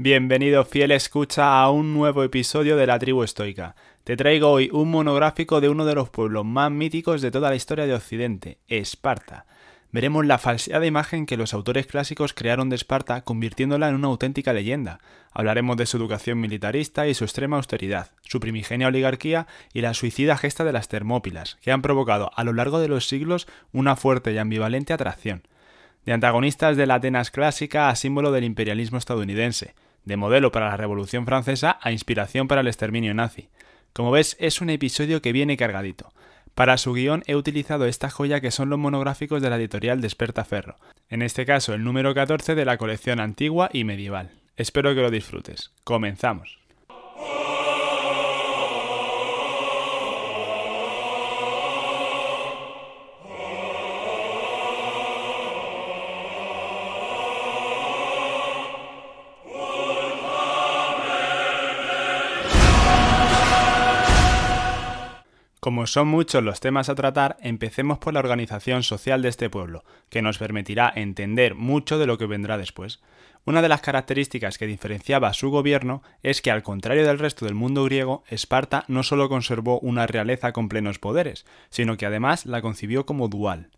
Bienvenido fiel escucha a un nuevo episodio de la Tribu Estoica. Te traigo hoy un monográfico de uno de los pueblos más míticos de toda la historia de Occidente, Esparta. Veremos la falseada imagen que los autores clásicos crearon de Esparta, convirtiéndola en una auténtica leyenda. Hablaremos de su educación militarista y su extrema austeridad, su primigenia oligarquía y la suicida gesta de las Termópilas, que han provocado a lo largo de los siglos una fuerte y ambivalente atracción. De antagonistas de la Atenas clásica a símbolo del imperialismo estadounidense, de modelo para la Revolución Francesa a inspiración para el exterminio nazi. Como ves, es un episodio que viene cargadito. Para su guión he utilizado esta joya que son los monográficos de la editorial Despertaferro, en este caso el número 14 de la colección antigua y medieval. Espero que lo disfrutes. ¡Comenzamos! Como son muchos los temas a tratar, empecemos por la organización social de este pueblo, que nos permitirá entender mucho de lo que vendrá después. Una de las características que diferenciaba a su gobierno es que, al contrario del resto del mundo griego, Esparta no solo conservó una realeza con plenos poderes, sino que además la concibió como dual.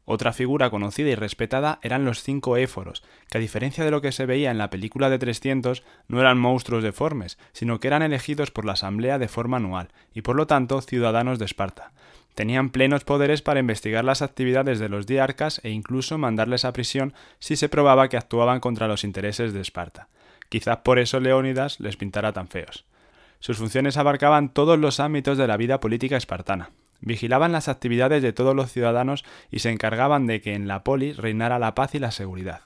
Otra figura conocida y respetada eran los 5 éforos, que a diferencia de lo que se veía en la película de 300, no eran monstruos deformes, sino que eran elegidos por la asamblea de forma anual, y por lo tanto ciudadanos de Esparta. Tenían plenos poderes para investigar las actividades de los diarcas e incluso mandarles a prisión si se probaba que actuaban contra los intereses de Esparta. Quizás por eso Leónidas les pintara tan feos. Sus funciones abarcaban todos los ámbitos de la vida política espartana. Vigilaban las actividades de todos los ciudadanos y se encargaban de que en la polis reinara la paz y la seguridad.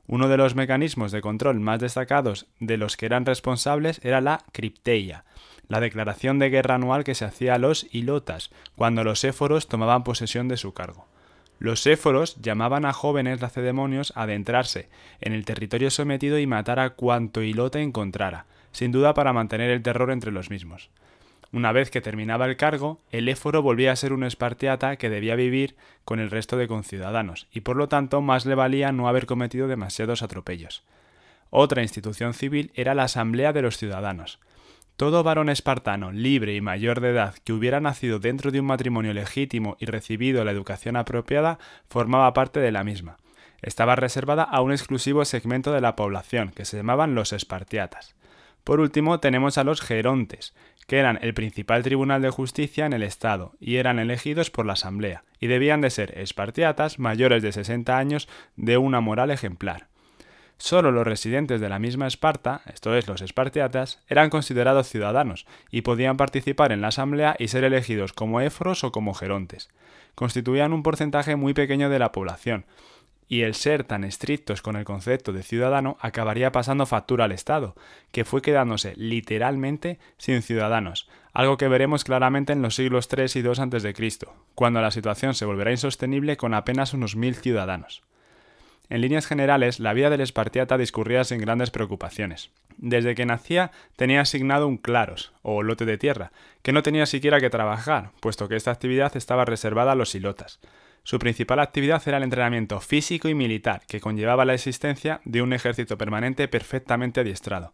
Uno de los mecanismos de control más destacados de los que eran responsables era la cripteia, la declaración de guerra anual que se hacía a los ilotas, cuando los éforos tomaban posesión de su cargo. Los éforos llamaban a jóvenes lacedemonios a adentrarse en el territorio sometido y matar a cuanto ilota encontrara, sin duda para mantener el terror entre los mismos. Una vez que terminaba el cargo, el éforo volvía a ser un espartiata que debía vivir con el resto de conciudadanos, y por lo tanto más le valía no haber cometido demasiados atropellos. Otra institución civil era la Asamblea de los Ciudadanos. Todo varón espartano, libre y mayor de edad, que hubiera nacido dentro de un matrimonio legítimo y recibido la educación apropiada, formaba parte de la misma. Estaba reservada a un exclusivo segmento de la población, que se llamaban los espartiatas. Por último, tenemos a los gerontes, que eran el principal tribunal de justicia en el Estado y eran elegidos por la Asamblea, y debían de ser espartiatas mayores de 60 años de una moral ejemplar. Solo los residentes de la misma Esparta, esto es, los espartiatas, eran considerados ciudadanos y podían participar en la Asamblea y ser elegidos como éforos o como gerontes. Constituían un porcentaje muy pequeño de la población, y el ser tan estrictos con el concepto de ciudadano acabaría pasando factura al Estado, que fue quedándose literalmente sin ciudadanos, algo que veremos claramente en los siglos III y II a.C., cuando la situación se volverá insostenible con apenas unos 1000 ciudadanos. En líneas generales, la vida del espartiata discurría sin grandes preocupaciones. Desde que nacía tenía asignado un claros, o lote de tierra, que no tenía siquiera que trabajar, puesto que esta actividad estaba reservada a los ilotas. Su principal actividad era el entrenamiento físico y militar, que conllevaba la existencia de un ejército permanente perfectamente adiestrado.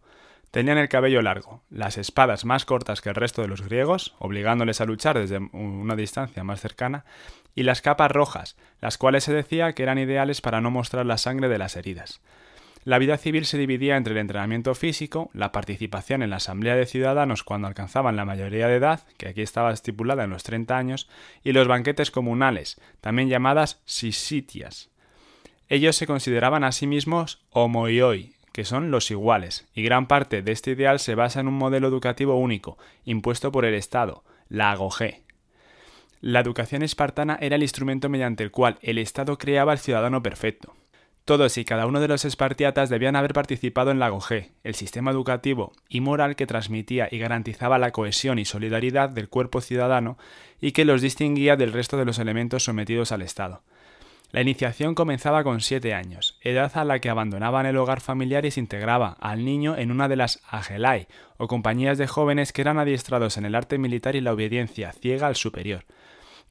Tenían el cabello largo, las espadas más cortas que el resto de los griegos, obligándoles a luchar desde una distancia más cercana, y las capas rojas, las cuales se decía que eran ideales para no mostrar la sangre de las heridas. La vida civil se dividía entre el entrenamiento físico, la participación en la asamblea de ciudadanos cuando alcanzaban la mayoría de edad, que aquí estaba estipulada en los 30 años, y los banquetes comunales, también llamadas sisitias. Ellos se consideraban a sí mismos homoioi, que son los iguales, y gran parte de este ideal se basa en un modelo educativo único, impuesto por el Estado, la agogé. La educación espartana era el instrumento mediante el cual el Estado creaba el ciudadano perfecto. Todos y cada uno de los espartiatas debían haber participado en la agogé, el sistema educativo y moral que transmitía y garantizaba la cohesión y solidaridad del cuerpo ciudadano y que los distinguía del resto de los elementos sometidos al Estado. La iniciación comenzaba con 7 años, edad a la que abandonaban el hogar familiar y se integraba al niño en una de las agelai, o compañías de jóvenes que eran adiestrados en el arte militar y la obediencia ciega al superior.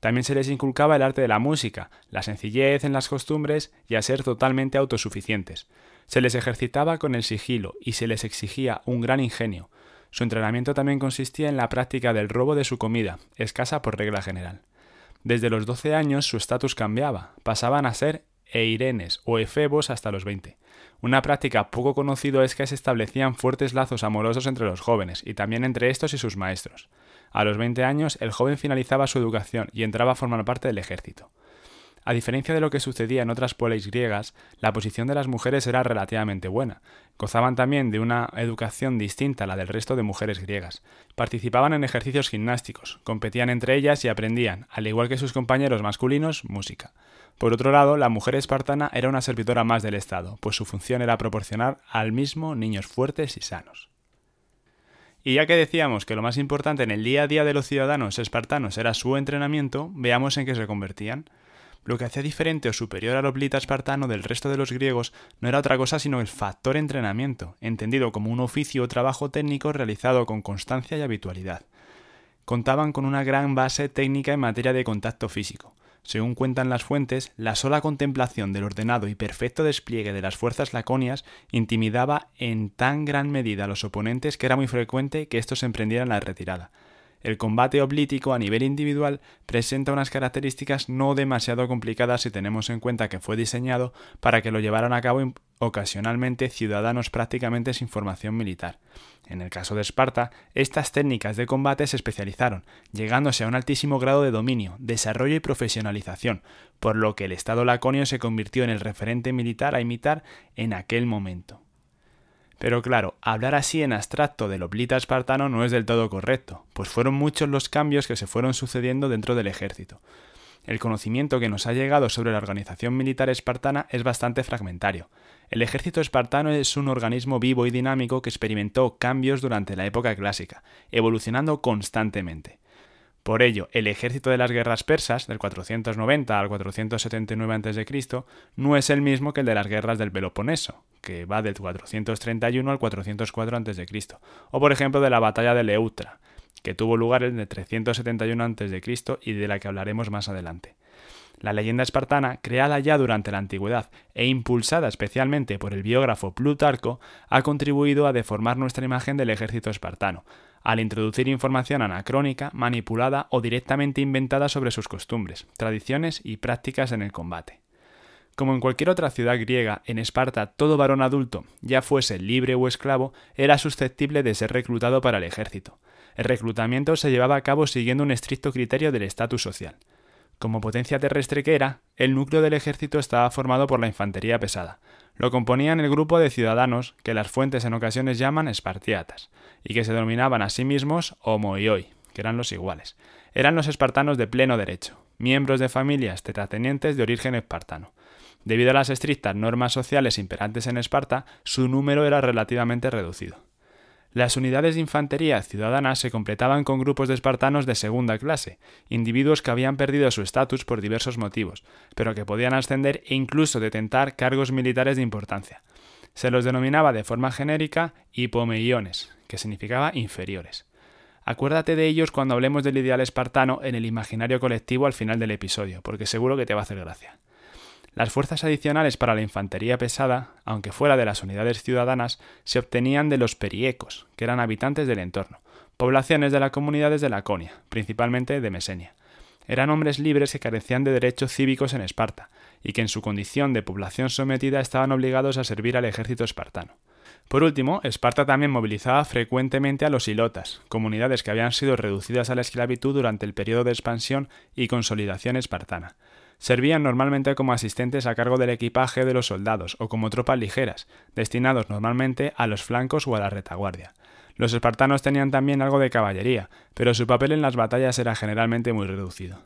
También se les inculcaba el arte de la música, la sencillez en las costumbres y a ser totalmente autosuficientes. Se les ejercitaba con el sigilo y se les exigía un gran ingenio. Su entrenamiento también consistía en la práctica del robo de su comida, escasa por regla general. Desde los 12 años su estatus cambiaba, pasaban a ser eirenes o efebos hasta los 20. Una práctica poco conocida es que se establecían fuertes lazos amorosos entre los jóvenes y también entre estos y sus maestros. A los 20 años el joven finalizaba su educación y entraba a formar parte del ejército. A diferencia de lo que sucedía en otras polis griegas, la posición de las mujeres era relativamente buena. Gozaban también de una educación distinta a la del resto de mujeres griegas. Participaban en ejercicios gimnásticos, competían entre ellas y aprendían, al igual que sus compañeros masculinos, música. Por otro lado, la mujer espartana era una servidora más del Estado, pues su función era proporcionar al mismo niños fuertes y sanos. Y ya que decíamos que lo más importante en el día a día de los ciudadanos espartanos era su entrenamiento, veamos en qué se convertían. Lo que hacía diferente o superior al hoplita espartano del resto de los griegos no era otra cosa sino el factor entrenamiento, entendido como un oficio o trabajo técnico realizado con constancia y habitualidad. Contaban con una gran base técnica en materia de contacto físico. Según cuentan las fuentes, la sola contemplación del ordenado y perfecto despliegue de las fuerzas laconias intimidaba en tan gran medida a los oponentes que era muy frecuente que estos emprendieran la retirada. El combate oblítico a nivel individual presenta unas características no demasiado complicadas si tenemos en cuenta que fue diseñado para que lo llevaran a cabo ocasionalmente ciudadanos prácticamente sin formación militar. En el caso de Esparta, estas técnicas de combate se especializaron, llegándose a un altísimo grado de dominio, desarrollo y profesionalización, por lo que el Estado laconio se convirtió en el referente militar a imitar en aquel momento. Pero claro, hablar así en abstracto del hoplita espartano no es del todo correcto, pues fueron muchos los cambios que se fueron sucediendo dentro del ejército. El conocimiento que nos ha llegado sobre la organización militar espartana es bastante fragmentario. El ejército espartano es un organismo vivo y dinámico que experimentó cambios durante la época clásica, evolucionando constantemente. Por ello, el ejército de las guerras persas, del 490 al 479 a.C., no es el mismo que el de las guerras del Peloponeso, que va del 431 al 404 a.C., o por ejemplo de la batalla de Leuctra, que tuvo lugar en el 371 a.C. y de la que hablaremos más adelante. La leyenda espartana, creada ya durante la antigüedad e impulsada especialmente por el biógrafo Plutarco, ha contribuido a deformar nuestra imagen del ejército espartano, al introducir información anacrónica, manipulada o directamente inventada sobre sus costumbres, tradiciones y prácticas en el combate. Como en cualquier otra ciudad griega, en Esparta todo varón adulto, ya fuese libre o esclavo, era susceptible de ser reclutado para el ejército. El reclutamiento se llevaba a cabo siguiendo un estricto criterio del estatus social. Como potencia terrestre que era, el núcleo del ejército estaba formado por la infantería pesada. Lo componían el grupo de ciudadanos que las fuentes en ocasiones llaman espartiatas, y que se denominaban a sí mismos homoioi, que eran los iguales. Eran los espartanos de pleno derecho, miembros de familias terratenientes de origen espartano. Debido a las estrictas normas sociales imperantes en Esparta, su número era relativamente reducido. Las unidades de infantería ciudadanas se completaban con grupos de espartanos de segunda clase, individuos que habían perdido su estatus por diversos motivos, pero que podían ascender e incluso detentar cargos militares de importancia. Se los denominaba de forma genérica hipomeiones, que significaba inferiores. Acuérdate de ellos cuando hablemos del ideal espartano en el imaginario colectivo al final del episodio, porque seguro que te va a hacer gracia. Las fuerzas adicionales para la infantería pesada, aunque fuera de las unidades ciudadanas, se obtenían de los periecos, que eran habitantes del entorno, poblaciones de las comunidades de Laconia, principalmente de Mesenia. Eran hombres libres que carecían de derechos cívicos en Esparta, y que en su condición de población sometida estaban obligados a servir al ejército espartano. Por último, Esparta también movilizaba frecuentemente a los hilotas, comunidades que habían sido reducidas a la esclavitud durante el periodo de expansión y consolidación espartana. Servían normalmente como asistentes a cargo del equipaje de los soldados o como tropas ligeras, destinados normalmente a los flancos o a la retaguardia. Los espartanos tenían también algo de caballería, pero su papel en las batallas era generalmente muy reducido.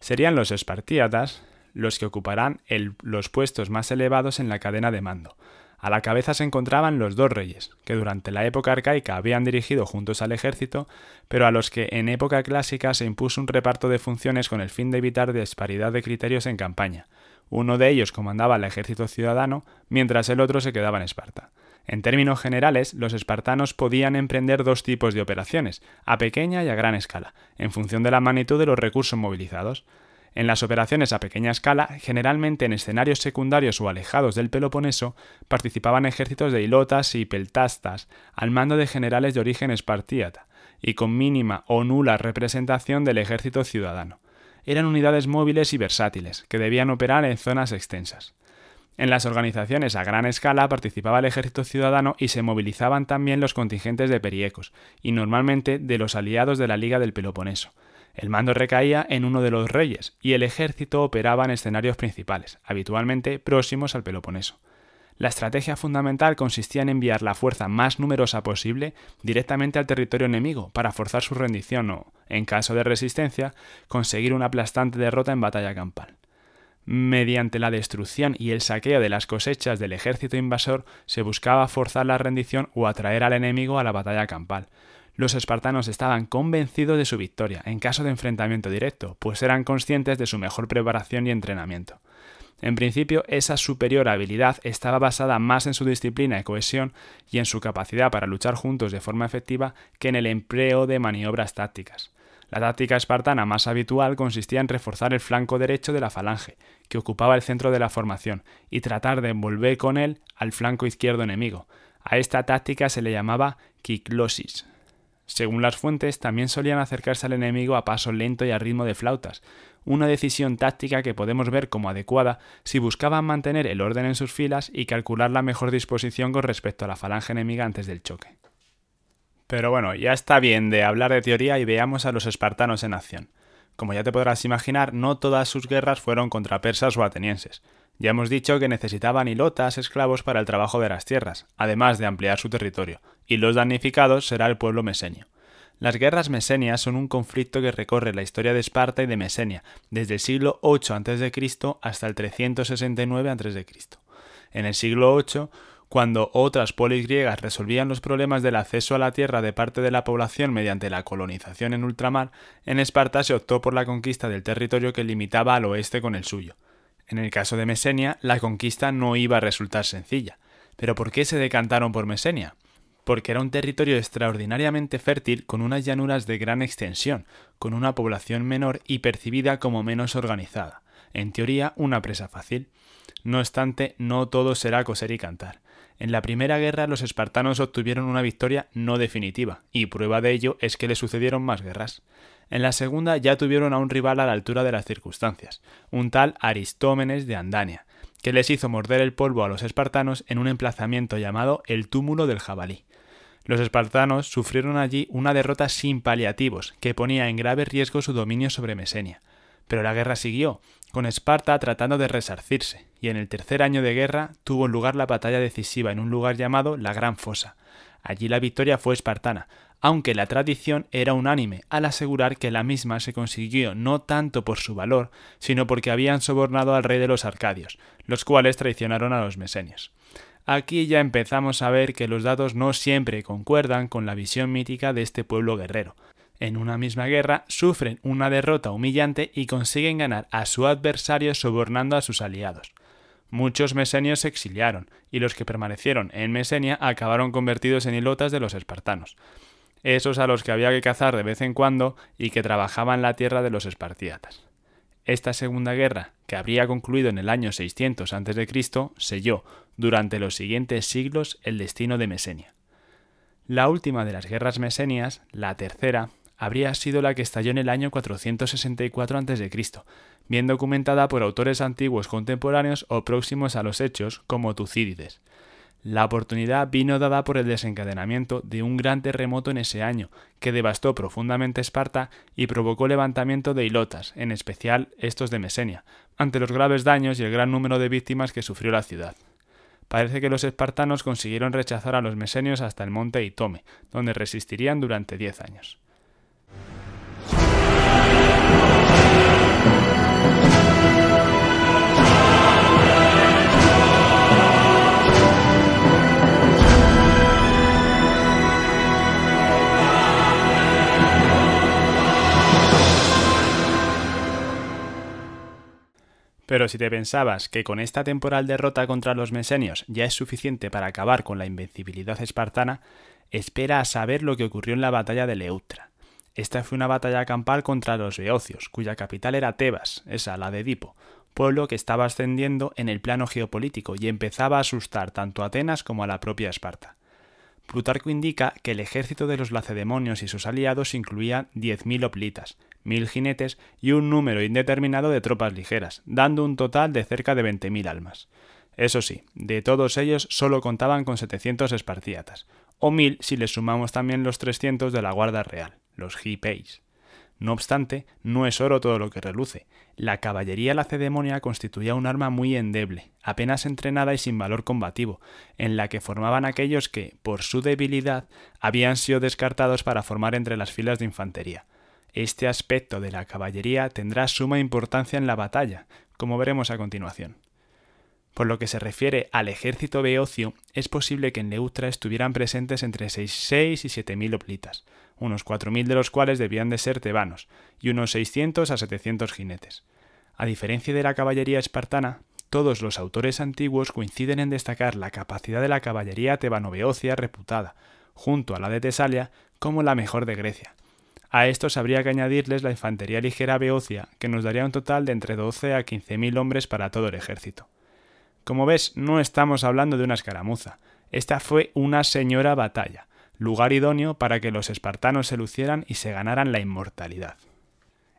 Serían los espartíatas los que ocuparán los puestos más elevados en la cadena de mando. A la cabeza se encontraban los dos reyes, que durante la época arcaica habían dirigido juntos al ejército, pero a los que en época clásica se impuso un reparto de funciones con el fin de evitar disparidad de criterios en campaña. Uno de ellos comandaba el ejército ciudadano, mientras el otro se quedaba en Esparta. En términos generales, los espartanos podían emprender dos tipos de operaciones, a pequeña y a gran escala, en función de la magnitud de los recursos movilizados. En las operaciones a pequeña escala, generalmente en escenarios secundarios o alejados del Peloponeso, participaban ejércitos de hilotas y peltastas, al mando de generales de origen espartíata, y con mínima o nula representación del ejército ciudadano. Eran unidades móviles y versátiles, que debían operar en zonas extensas. En las organizaciones a gran escala participaba el ejército ciudadano y se movilizaban también los contingentes de periecos, y normalmente de los aliados de la Liga del Peloponeso. El mando recaía en uno de los reyes, y el ejército operaba en escenarios principales, habitualmente próximos al Peloponeso. La estrategia fundamental consistía en enviar la fuerza más numerosa posible directamente al territorio enemigo para forzar su rendición o, en caso de resistencia, conseguir una aplastante derrota en batalla campal. Mediante la destrucción y el saqueo de las cosechas del ejército invasor se buscaba forzar la rendición o atraer al enemigo a la batalla campal. Los espartanos estaban convencidos de su victoria en caso de enfrentamiento directo, pues eran conscientes de su mejor preparación y entrenamiento. En principio, esa superior habilidad estaba basada más en su disciplina y cohesión y en su capacidad para luchar juntos de forma efectiva que en el empleo de maniobras tácticas. La táctica espartana más habitual consistía en reforzar el flanco derecho de la falange, que ocupaba el centro de la formación, y tratar de envolver con él al flanco izquierdo enemigo. A esta táctica se le llamaba kiklosis. Según las fuentes, también solían acercarse al enemigo a paso lento y a ritmo de flautas, una decisión táctica que podemos ver como adecuada si buscaban mantener el orden en sus filas y calcular la mejor disposición con respecto a la falange enemiga antes del choque. Pero bueno, ya está bien de hablar de teoría y veamos a los espartanos en acción. Como ya te podrás imaginar, no todas sus guerras fueron contra persas o atenienses. Ya hemos dicho que necesitaban hilotas, esclavos para el trabajo de las tierras, además de ampliar su territorio, y los damnificados será el pueblo mesenio. Las guerras mesenias son un conflicto que recorre la historia de Esparta y de Mesenia, desde el siglo VIII a.C. hasta el 369 a.C. En el siglo VIII, cuando otras polis griegas resolvían los problemas del acceso a la tierra de parte de la población mediante la colonización en ultramar, en Esparta se optó por la conquista del territorio que limitaba al oeste con el suyo. En el caso de Mesenia, la conquista no iba a resultar sencilla. ¿Pero por qué se decantaron por Mesenia? Porque era un territorio extraordinariamente fértil con unas llanuras de gran extensión, con una población menor y percibida como menos organizada. En teoría, una presa fácil. No obstante, no todo será coser y cantar. En la primera guerra los espartanos obtuvieron una victoria no definitiva, y prueba de ello es que le sucedieron más guerras. En la segunda ya tuvieron a un rival a la altura de las circunstancias, un tal Aristómenes de Andania, que les hizo morder el polvo a los espartanos en un emplazamiento llamado el túmulo del jabalí. Los espartanos sufrieron allí una derrota sin paliativos, que ponía en grave riesgo su dominio sobre Mesenia. Pero la guerra siguió, con Esparta tratando de resarcirse, y en el tercer año de guerra tuvo lugar la batalla decisiva en un lugar llamado la Gran Fosa. Allí la victoria fue espartana, aunque la tradición era unánime al asegurar que la misma se consiguió no tanto por su valor, sino porque habían sobornado al rey de los arcadios, los cuales traicionaron a los mesenios. Aquí ya empezamos a ver que los datos no siempre concuerdan con la visión mítica de este pueblo guerrero. En una misma guerra sufren una derrota humillante y consiguen ganar a su adversario sobornando a sus aliados. Muchos mesenios se exiliaron, y los que permanecieron en Mesenia acabaron convertidos en hilotas de los espartanos, esos a los que había que cazar de vez en cuando y que trabajaban la tierra de los espartíatas. Esta segunda guerra, que habría concluido en el año 600 a.C., selló, durante los siguientes siglos, el destino de Mesenia. La última de las guerras mesenias, la tercera, habría sido la que estalló en el año 464 a.C., bien documentada por autores antiguos contemporáneos o próximos a los hechos, como Tucídides. La oportunidad vino dada por el desencadenamiento de un gran terremoto en ese año, que devastó profundamente Esparta y provocó el levantamiento de hilotas, en especial estos de Mesenia, ante los graves daños y el gran número de víctimas que sufrió la ciudad. Parece que los espartanos consiguieron rechazar a los mesenios hasta el monte Itome, donde resistirían durante 10 años. Pero si te pensabas que con esta temporal derrota contra los mesenios ya es suficiente para acabar con la invencibilidad espartana, espera a saber lo que ocurrió en la batalla de Leuctra. Esta fue una batalla campal contra los beocios, cuya capital era Tebas, esa, la de Edipo, pueblo que estaba ascendiendo en el plano geopolítico y empezaba a asustar tanto a Atenas como a la propia Esparta. Plutarco indica que el ejército de los lacedemonios y sus aliados incluía 10.000 hoplitas, 1.000 jinetes y un número indeterminado de tropas ligeras, dando un total de cerca de 20.000 almas. Eso sí, de todos ellos solo contaban con 700 espartíatas, o 1.000 si les sumamos también los 300 de la Guardia Real, los hipeis. No obstante, no es oro todo lo que reluce. La caballería lacedemonia constituía un arma muy endeble, apenas entrenada y sin valor combativo, en la que formaban aquellos que, por su debilidad, habían sido descartados para formar entre las filas de infantería. Este aspecto de la caballería tendrá suma importancia en la batalla, como veremos a continuación. Por lo que se refiere al ejército beocio, es posible que en Leuctra estuvieran presentes entre 6 y 7.000 hoplitas, unos 4.000 de los cuales debían de ser tebanos, y unos 600 a 700 jinetes. A diferencia de la caballería espartana, todos los autores antiguos coinciden en destacar la capacidad de la caballería tebano-beocia reputada, junto a la de Tesalia, como la mejor de Grecia. A estos habría que añadirles la infantería ligera beocia, que nos daría un total de entre 12 a 15.000 hombres para todo el ejército. Como ves, no estamos hablando de una escaramuza. Esta fue una señora batalla, lugar idóneo para que los espartanos se lucieran y se ganaran la inmortalidad.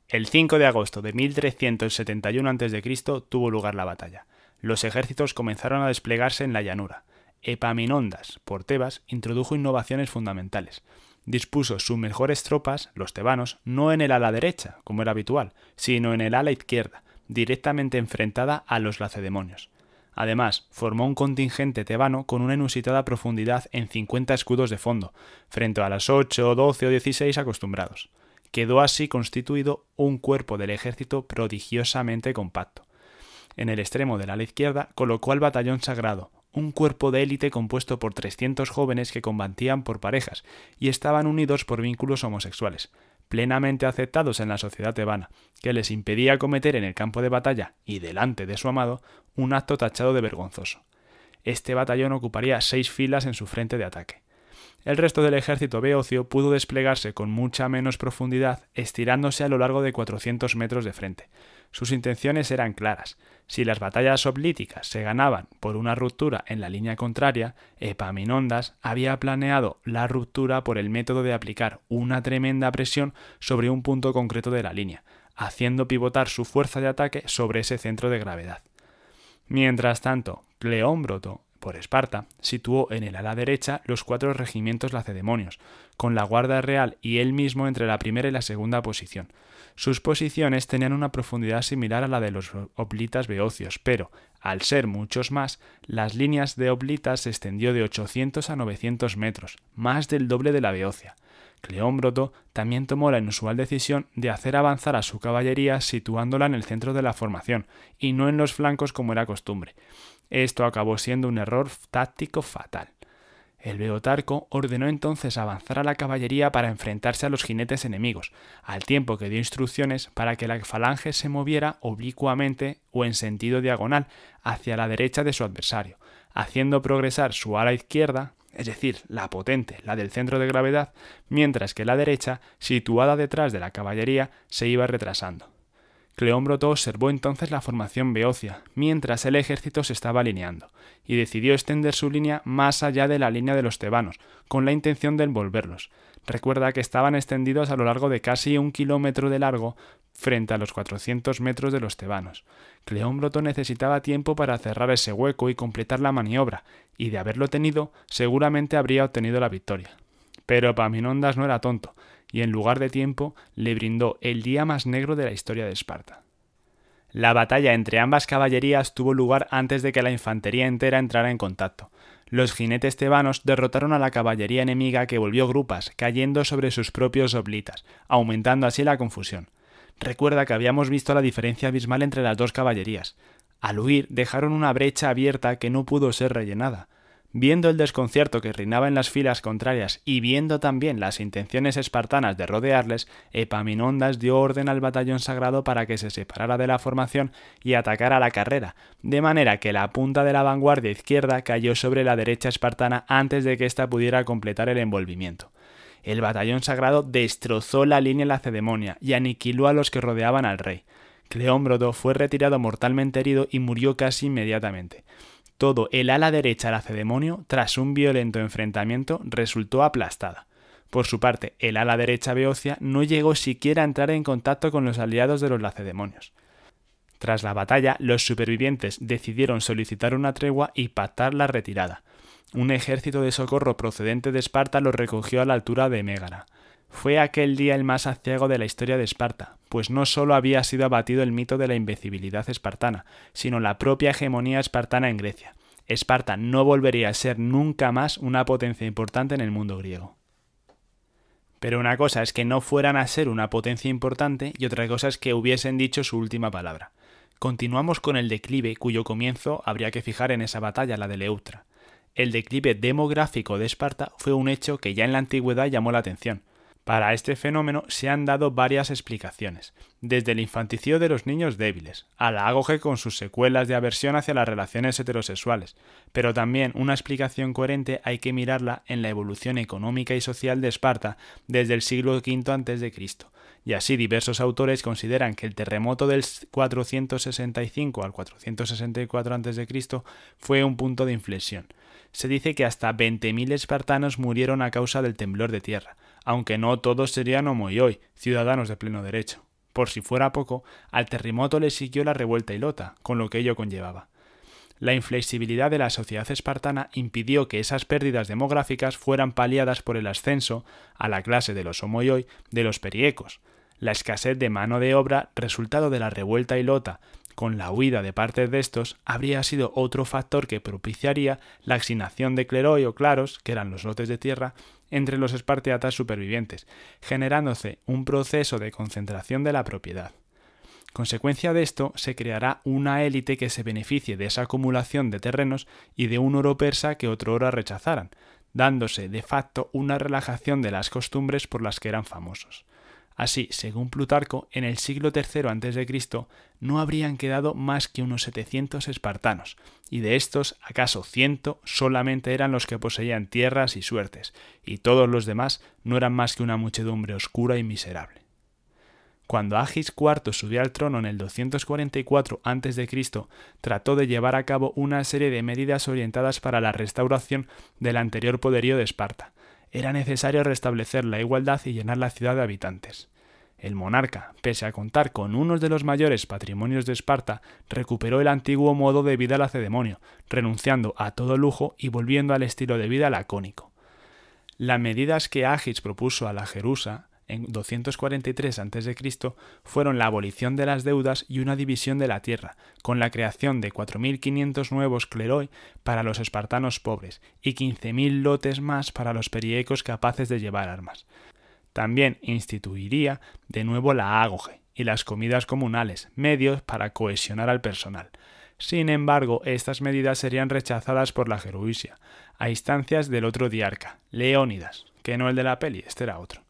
El 5 de agosto de 1371 a.C. tuvo lugar la batalla. Los ejércitos comenzaron a desplegarse en la llanura. Epaminondas, por Tebas, introdujo innovaciones fundamentales. Dispuso sus mejores tropas, los tebanos, no en el ala derecha, como era habitual, sino en el ala izquierda, directamente enfrentada a los lacedemonios. Además, formó un contingente tebano con una inusitada profundidad en 50 escudos de fondo, frente a las 8, 12 o 16 acostumbrados. Quedó así constituido un cuerpo del ejército prodigiosamente compacto. En el extremo del ala izquierda colocó al batallón sagrado, un cuerpo de élite compuesto por 300 jóvenes que combatían por parejas y estaban unidos por vínculos homosexuales, plenamente aceptados en la sociedad tebana, que les impedía cometer en el campo de batalla y delante de su amado un acto tachado de vergonzoso. Este batallón ocuparía 6 filas en su frente de ataque. El resto del ejército beocio pudo desplegarse con mucha menos profundidad, estirándose a lo largo de 400 metros de frente. Sus intenciones eran claras. Si las batallas hoplíticas se ganaban por una ruptura en la línea contraria, Epaminondas había planeado la ruptura por el método de aplicar una tremenda presión sobre un punto concreto de la línea, haciendo pivotar su fuerza de ataque sobre ese centro de gravedad. Mientras tanto, Cleómbroto, por Esparta, situó en el ala derecha los 4 regimientos lacedemonios, con la Guardia Real y él mismo entre la primera y la segunda posición. Sus posiciones tenían una profundidad similar a la de los hoplitas beocios, pero, al ser muchos más, las líneas de hoplitas se extendió de 800 a 900 metros, más del doble de la beocia. Cleómbroto también tomó la inusual decisión de hacer avanzar a su caballería situándola en el centro de la formación, y no en los flancos como era costumbre. Esto acabó siendo un error táctico fatal. El Beotarco ordenó entonces avanzar a la caballería para enfrentarse a los jinetes enemigos, al tiempo que dio instrucciones para que la falange se moviera oblicuamente o en sentido diagonal hacia la derecha de su adversario, haciendo progresar su ala izquierda, es decir, la potente, la del centro de gravedad, mientras que la derecha, situada detrás de la caballería, se iba retrasando. Cleómbroto observó entonces la formación beocia, mientras el ejército se estaba alineando, y decidió extender su línea más allá de la línea de los tebanos, con la intención de envolverlos. Recuerda que estaban extendidos a lo largo de casi 1 kilómetro de largo frente a los 400 metros de los tebanos. Cleómbroto necesitaba tiempo para cerrar ese hueco y completar la maniobra, y de haberlo tenido, seguramente habría obtenido la victoria. Pero Epaminondas no era tonto, y en lugar de tiempo le brindó el día más negro de la historia de Esparta. La batalla entre ambas caballerías tuvo lugar antes de que la infantería entera entrara en contacto. Los jinetes tebanos derrotaron a la caballería enemiga que volvió grupas, cayendo sobre sus propios hoplitas, aumentando así la confusión. Recuerda que habíamos visto la diferencia abismal entre las dos caballerías. Al huir dejaron una brecha abierta que no pudo ser rellenada. Viendo el desconcierto que reinaba en las filas contrarias y viendo también las intenciones espartanas de rodearles, Epaminondas dio orden al batallón sagrado para que se separara de la formación y atacara a la carrera, de manera que la punta de la vanguardia izquierda cayó sobre la derecha espartana antes de que ésta pudiera completar el envolvimiento. El batallón sagrado destrozó la línea lacedemonia y aniquiló a los que rodeaban al rey. Cleómbroto fue retirado mortalmente herido y murió casi inmediatamente. Todo el ala derecha lacedemonio, tras un violento enfrentamiento, resultó aplastada. Por su parte, el ala derecha beocia no llegó siquiera a entrar en contacto con los aliados de los lacedemonios. Tras la batalla, los supervivientes decidieron solicitar una tregua y pactar la retirada. Un ejército de socorro procedente de Esparta los recogió a la altura de Mégara. Fue aquel día el más aciago de la historia de Esparta, pues no solo había sido abatido el mito de la invencibilidad espartana, sino la propia hegemonía espartana en Grecia. Esparta no volvería a ser nunca más una potencia importante en el mundo griego. Pero una cosa es que no fueran a ser una potencia importante y otra cosa es que hubiesen dicho su última palabra. Continuamos con el declive, cuyo comienzo habría que fijar en esa batalla, la de Leuctra. El declive demográfico de Esparta fue un hecho que ya en la antigüedad llamó la atención. Para este fenómeno se han dado varias explicaciones, desde el infanticidio de los niños débiles, a la ágoge con sus secuelas de aversión hacia las relaciones heterosexuales, pero también una explicación coherente hay que mirarla en la evolución económica y social de Esparta desde el siglo V a.C., y así diversos autores consideran que el terremoto del 465 al 464 a.C. fue un punto de inflexión. Se dice que hasta 20.000 espartanos murieron a causa del temblor de tierra, aunque no todos serían homoioi, ciudadanos de pleno derecho. Por si fuera poco, al terremoto le siguió la revuelta hilota, con lo que ello conllevaba. La inflexibilidad de la sociedad espartana impidió que esas pérdidas demográficas fueran paliadas por el ascenso a la clase de los homoioi de los periecos. La escasez de mano de obra, resultado de la revuelta hilota, con la huida de parte de estos, habría sido otro factor que propiciaría la asignación de cleroi o claros, que eran los lotes de tierra, entre los espartiatas supervivientes, generándose un proceso de concentración de la propiedad. Consecuencia de esto, se creará una élite que se beneficie de esa acumulación de terrenos y de un oro persa que otrora rechazaran, dándose de facto una relajación de las costumbres por las que eran famosos. Así, según Plutarco, en el siglo III a.C. no habrían quedado más que unos 700 espartanos, y de estos, acaso 100 solamente eran los que poseían tierras y suertes, y todos los demás no eran más que una muchedumbre oscura y miserable. Cuando Agis IV subió al trono en el 244 a.C., trató de llevar a cabo una serie de medidas orientadas para la restauración del anterior poderío de Esparta. Era necesario restablecer la igualdad y llenar la ciudad de habitantes. El monarca, pese a contar con uno de los mayores patrimonios de Esparta, recuperó el antiguo modo de vida lacedemonio, renunciando a todo lujo y volviendo al estilo de vida lacónico. Las medidas que Agis propuso a la Jerusa en 243 a.C. fueron la abolición de las deudas y una división de la tierra, con la creación de 4.500 nuevos cleroi para los espartanos pobres y 15.000 lotes más para los periecos capaces de llevar armas. También instituiría de nuevo la ágoge y las comidas comunales, medios para cohesionar al personal. Sin embargo, estas medidas serían rechazadas por la Gerusia, a instancias del otro diarca, Leónidas, que no el de la peli, este era otro.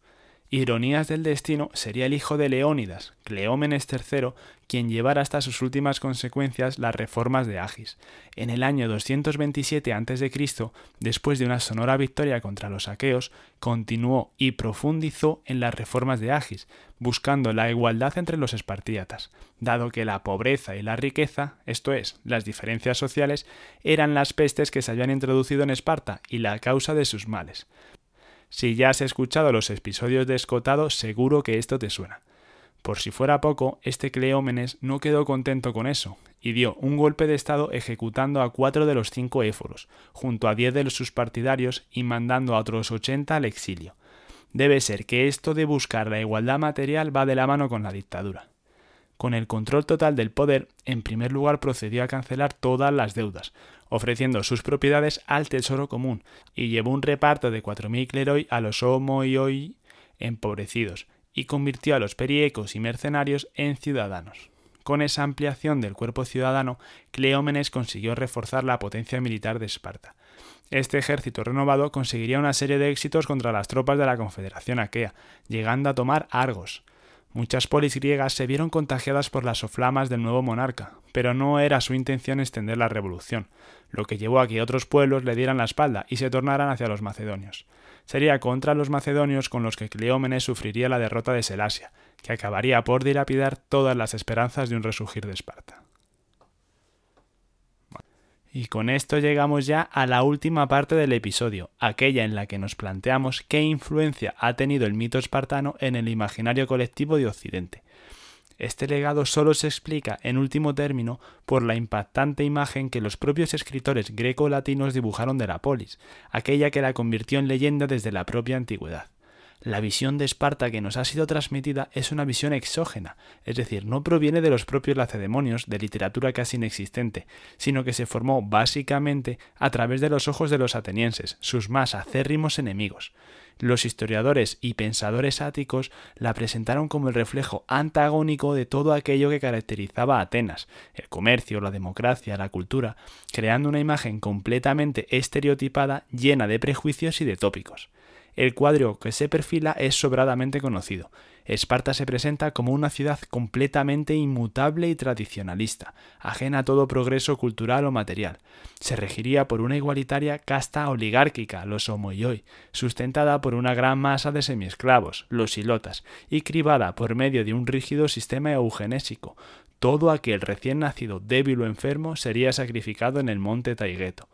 Ironías del destino, sería el hijo de Leónidas, Cleómenes III, quien llevara hasta sus últimas consecuencias las reformas de Agis. En el año 227 a.C., después de una sonora victoria contra los aqueos, continuó y profundizó en las reformas de Agis, buscando la igualdad entre los espartíatas, dado que la pobreza y la riqueza, esto es, las diferencias sociales, eran las pestes que se habían introducido en Esparta y la causa de sus males. Si ya has escuchado los episodios de Escotado, seguro que esto te suena. Por si fuera poco, este Cleómenes no quedó contento con eso, y dio un golpe de estado ejecutando a 4 de los 5 éforos, junto a 10 de sus partidarios y mandando a otros 80 al exilio. Debe ser que esto de buscar la igualdad material va de la mano con la dictadura. Con el control total del poder, en primer lugar procedió a cancelar todas las deudas, ofreciendo sus propiedades al tesoro común, y llevó un reparto de 4.000 cleroi a los homoioi empobrecidos, y convirtió a los periecos y mercenarios en ciudadanos. Con esa ampliación del cuerpo ciudadano, Cleómenes consiguió reforzar la potencia militar de Esparta. Este ejército renovado conseguiría una serie de éxitos contra las tropas de la Confederación Aquea, llegando a tomar Argos. Muchas polis griegas se vieron contagiadas por las soflamas del nuevo monarca, pero no era su intención extender la revolución, lo que llevó a que otros pueblos le dieran la espalda y se tornaran hacia los macedonios. Sería contra los macedonios con los que Cleómenes sufriría la derrota de Selasia, que acabaría por dilapidar todas las esperanzas de un resurgir de Esparta. Y con esto llegamos ya a la última parte del episodio, aquella en la que nos planteamos qué influencia ha tenido el mito espartano en el imaginario colectivo de Occidente. Este legado solo se explica, en último término, por la impactante imagen que los propios escritores greco-latinos dibujaron de la polis, aquella que la convirtió en leyenda desde la propia antigüedad. La visión de Esparta que nos ha sido transmitida es una visión exógena, es decir, no proviene de los propios lacedemonios, de literatura casi inexistente, sino que se formó básicamente a través de los ojos de los atenienses, sus más acérrimos enemigos. Los historiadores y pensadores áticos la presentaron como el reflejo antagónico de todo aquello que caracterizaba a Atenas, el comercio, la democracia, la cultura, creando una imagen completamente estereotipada llena de prejuicios y de tópicos. El cuadro que se perfila es sobradamente conocido. Esparta se presenta como una ciudad completamente inmutable y tradicionalista, ajena a todo progreso cultural o material. Se regiría por una igualitaria casta oligárquica, los homoioi, sustentada por una gran masa de semiesclavos, los ilotas, y cribada por medio de un rígido sistema eugenésico. Todo aquel recién nacido débil o enfermo sería sacrificado en el monte Taygeto.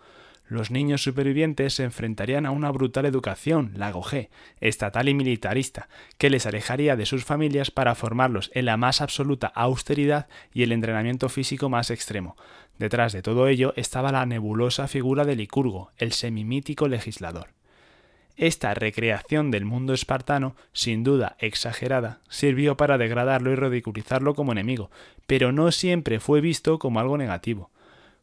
Los niños supervivientes se enfrentarían a una brutal educación, la Gogé, estatal y militarista, que les alejaría de sus familias para formarlos en la más absoluta austeridad y el entrenamiento físico más extremo. Detrás de todo ello estaba la nebulosa figura de Licurgo, el semimítico legislador. Esta recreación del mundo espartano, sin duda exagerada, sirvió para degradarlo y ridiculizarlo como enemigo, pero no siempre fue visto como algo negativo.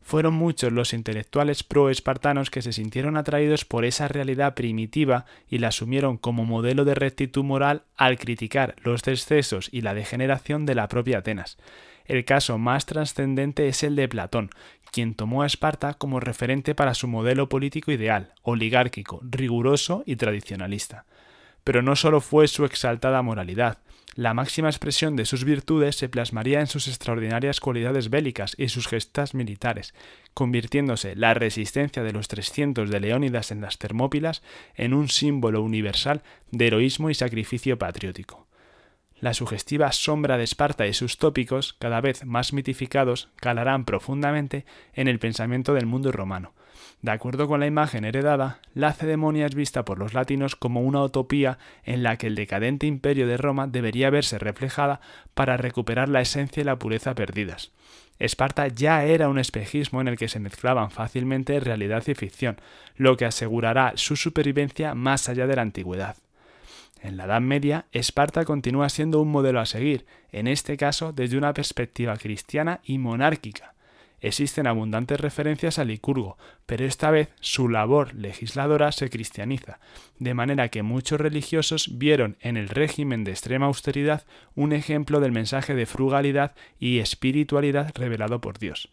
Fueron muchos los intelectuales pro-espartanos que se sintieron atraídos por esa realidad primitiva y la asumieron como modelo de rectitud moral al criticar los excesos y la degeneración de la propia Atenas. El caso más trascendente es el de Platón, quien tomó a Esparta como referente para su modelo político ideal, oligárquico, riguroso y tradicionalista. Pero no solo fue su exaltada moralidad. La máxima expresión de sus virtudes se plasmaría en sus extraordinarias cualidades bélicas y sus gestas militares, convirtiéndose la resistencia de los 300 de Leónidas en las Termópilas en un símbolo universal de heroísmo y sacrificio patriótico. La sugestiva sombra de Esparta y sus tópicos, cada vez más mitificados, calarán profundamente en el pensamiento del mundo romano. De acuerdo con la imagen heredada, la Lacedemonia es vista por los latinos como una utopía en la que el decadente imperio de Roma debería verse reflejada para recuperar la esencia y la pureza perdidas. Esparta ya era un espejismo en el que se mezclaban fácilmente realidad y ficción, lo que asegurará su supervivencia más allá de la antigüedad. En la Edad Media, Esparta continúa siendo un modelo a seguir, en este caso desde una perspectiva cristiana y monárquica. Existen abundantes referencias a Licurgo, pero esta vez su labor legisladora se cristianiza, de manera que muchos religiosos vieron en el régimen de extrema austeridad un ejemplo del mensaje de frugalidad y espiritualidad revelado por Dios.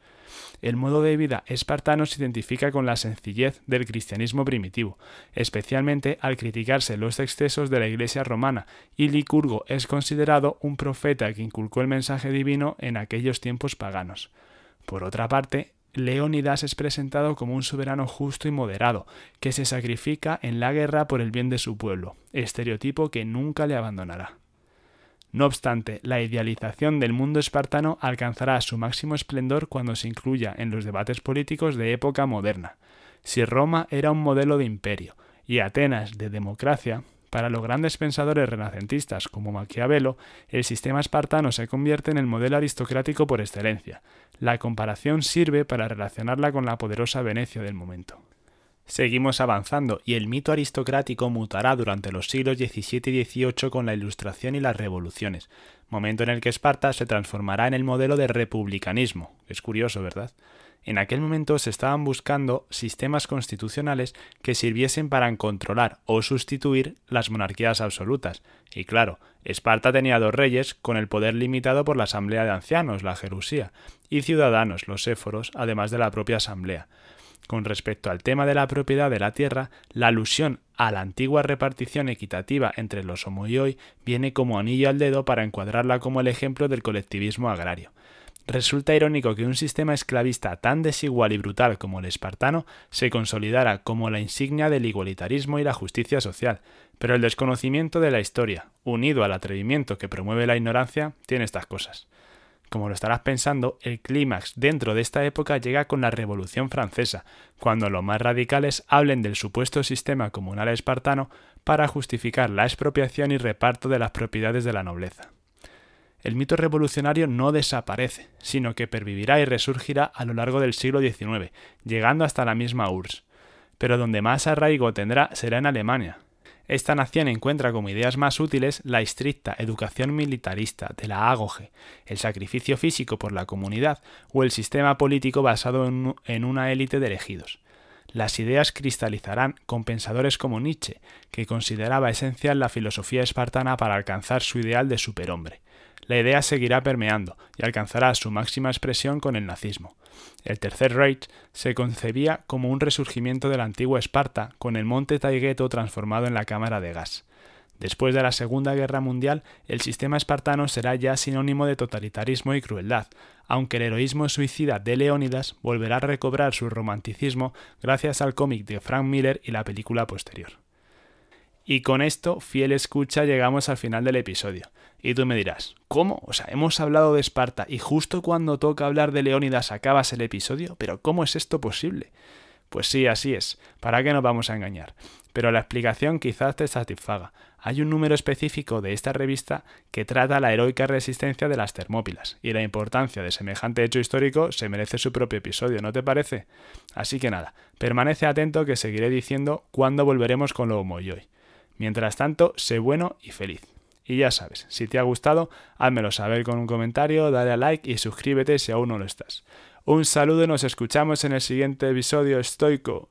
El modo de vida espartano se identifica con la sencillez del cristianismo primitivo, especialmente al criticarse los excesos de la Iglesia romana, y Licurgo es considerado un profeta que inculcó el mensaje divino en aquellos tiempos paganos. Por otra parte, Leónidas es presentado como un soberano justo y moderado, que se sacrifica en la guerra por el bien de su pueblo, estereotipo que nunca le abandonará. No obstante, la idealización del mundo espartano alcanzará su máximo esplendor cuando se incluya en los debates políticos de época moderna. Si Roma era un modelo de imperio y Atenas de democracia, para los grandes pensadores renacentistas como Maquiavelo, el sistema espartano se convierte en el modelo aristocrático por excelencia. La comparación sirve para relacionarla con la poderosa Venecia del momento. Seguimos avanzando y el mito aristocrático mutará durante los siglos XVII y XVIII con la Ilustración y las revoluciones, momento en el que Esparta se transformará en el modelo de republicanismo. Es curioso, ¿verdad? En aquel momento se estaban buscando sistemas constitucionales que sirviesen para controlar o sustituir las monarquías absolutas. Y claro, Esparta tenía 2 reyes con el poder limitado por la asamblea de ancianos, la Gerusía, y ciudadanos, los éforos, además de la propia asamblea. Con respecto al tema de la propiedad de la tierra, la alusión a la antigua repartición equitativa entre los homoioi viene como anillo al dedo para encuadrarla como el ejemplo del colectivismo agrario. Resulta irónico que un sistema esclavista tan desigual y brutal como el espartano se consolidara como la insignia del igualitarismo y la justicia social, pero el desconocimiento de la historia, unido al atrevimiento que promueve la ignorancia, tiene estas cosas. Como lo estarás pensando, el clímax dentro de esta época llega con la Revolución Francesa, cuando los más radicales hablen del supuesto sistema comunal espartano para justificar la expropiación y reparto de las propiedades de la nobleza. El mito revolucionario no desaparece, sino que pervivirá y resurgirá a lo largo del siglo XIX, llegando hasta la misma URSS. Pero donde más arraigo tendrá será en Alemania. Esta nación encuentra como ideas más útiles la estricta educación militarista de la Agoge, el sacrificio físico por la comunidad o el sistema político basado en una élite de elegidos. Las ideas cristalizarán con pensadores como Nietzsche, que consideraba esencial la filosofía espartana para alcanzar su ideal de superhombre. La idea seguirá permeando y alcanzará su máxima expresión con el nazismo. El Tercer Reich se concebía como un resurgimiento de la antigua Esparta con el monte Taygeto transformado en la cámara de gas. Después de la Segunda Guerra Mundial, el sistema espartano será ya sinónimo de totalitarismo y crueldad, aunque el heroísmo suicida de Leónidas volverá a recobrar su romanticismo gracias al cómic de Frank Miller y la película posterior. Y con esto, fiel escucha, llegamos al final del episodio. Y tú me dirás, ¿cómo? Hemos hablado de Esparta y justo cuando toca hablar de Leónidas acabas el episodio, ¿pero cómo es esto posible? Pues sí, así es, ¿para qué nos vamos a engañar? Pero la explicación quizás te satisfaga. Hay un número específico de esta revista que trata la heroica resistencia de las Termópilas, y la importancia de semejante hecho histórico se merece su propio episodio, ¿no te parece? Así que nada, permanece atento que seguiré diciendo cuándo volveremos con lo homoioi. Mientras tanto, sé bueno y feliz. Y ya sabes, si te ha gustado, házmelo saber con un comentario, dale a like y suscríbete si aún no lo estás. Un saludo y nos escuchamos en el siguiente episodio estoico.